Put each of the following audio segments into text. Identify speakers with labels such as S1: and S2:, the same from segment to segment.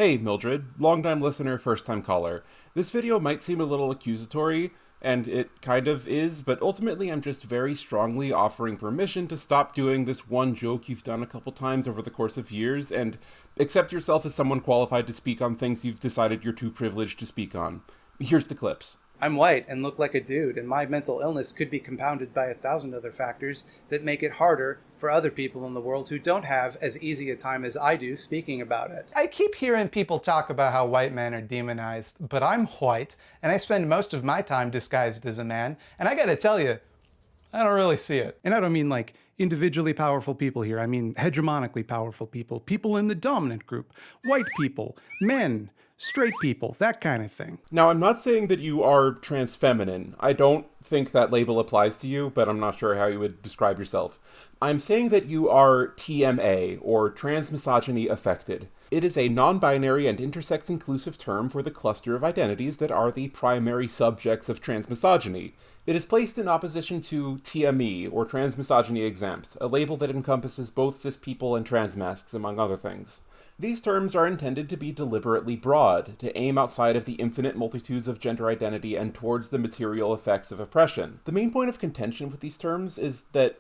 S1: Hey, Mildred, longtime listener, first-time caller. This video might seem a little accusatory, and it kind of is, but ultimately I'm just very strongly offering permission to stop doing this one joke you've done a couple times over the course of years, and accept yourself as someone qualified to speak on things you've decided you're too privileged to speak on. Here's the clips.
S2: I'm white and look like a dude, and my mental illness could be compounded by 1,000 other factors that make it harder for other people in the world who don't have as easy a time as I do speaking about it.
S3: I keep hearing people talk about how white men are demonized, but I'm white, and I spend most of my time disguised as a man, and I gotta tell you, I don't really see it.
S4: And I don't mean like individually powerful people here. I mean hegemonically powerful people. People in the dominant group. White people. Men. Straight people. That kind of thing.
S1: Now, I'm not saying that you are transfeminine. I don't think that label applies to you, but I'm not sure how you would describe yourself. I'm saying that you are TMA, or transmisogyny affected. It is a non-binary and intersex-inclusive term for the cluster of identities that are the primary subjects of transmisogyny. It is placed in opposition to TME, or transmisogyny exempt, a label that encompasses both cis people and transmascs, among other things. These terms are intended to be deliberately broad, to aim outside of the infinite multitudes of gender identity and towards the material effects of oppression. The main point of contention with these terms is that,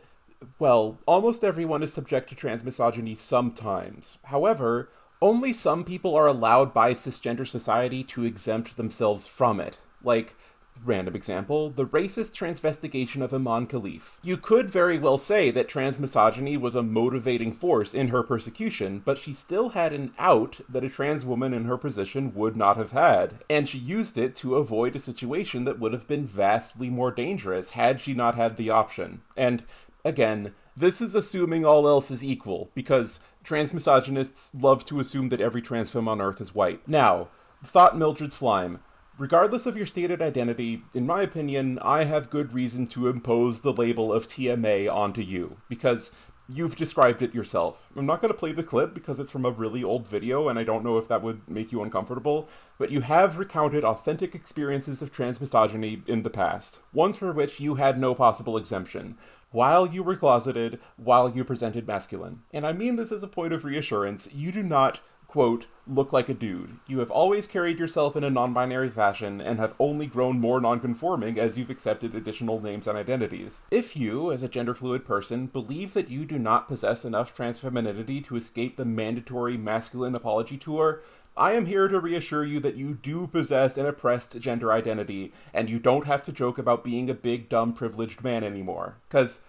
S1: well, almost everyone is subject to transmisogyny sometimes. However, only some people are allowed by cisgender society to exempt themselves from it. Like, random example, the racist transvestigation of Iman Khalif. You could very well say that transmisogyny was a motivating force in her persecution, but she still had an out that a trans woman in her position would not have had, and she used it to avoid a situation that would have been vastly more dangerous had she not had the option. And, again, this is assuming all else is equal, because transmisogynists love to assume that every trans femme on Earth is white. Now, thought Mildred Slime. Regardless of your stated identity, in my opinion, I have good reason to impose the label of TMA onto you, because you've described it yourself. I'm not going to play the clip because it's from a really old video and I don't know if that would make you uncomfortable, but you have recounted authentic experiences of transmisogyny in the past, ones for which you had no possible exemption, while you were closeted, while you presented masculine. And I mean this as a point of reassurance, you do not, quote, look like a dude. You have always carried yourself in a non-binary fashion and have only grown more non-conforming as you've accepted additional names and identities. If you, as a gender-fluid person, believe that you do not possess enough transfemininity to escape the mandatory masculine apology tour, I am here to reassure you that you do possess an oppressed gender identity, and you don't have to joke about being a big, dumb, privileged man anymore. 'Cause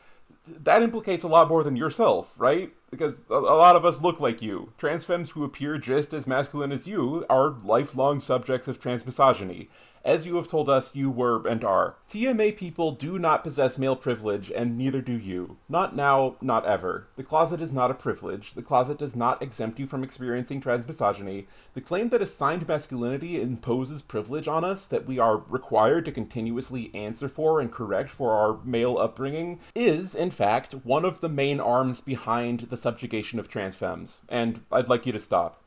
S1: that implicates a lot more than yourself, right? Because a lot of us look like you. Trans femmes who appear just as masculine as you are lifelong subjects of transmisogyny, as you have told us you were and are. TMA people do not possess male privilege, and neither do you. Not now, not ever. The closet is not a privilege. The closet does not exempt you from experiencing transmisogyny. The claim that assigned masculinity imposes privilege on us that we are required to continuously answer for and correct for our male upbringing is, in fact, one of the main arms behind the subjugation of trans femmes. And I'd like you to stop.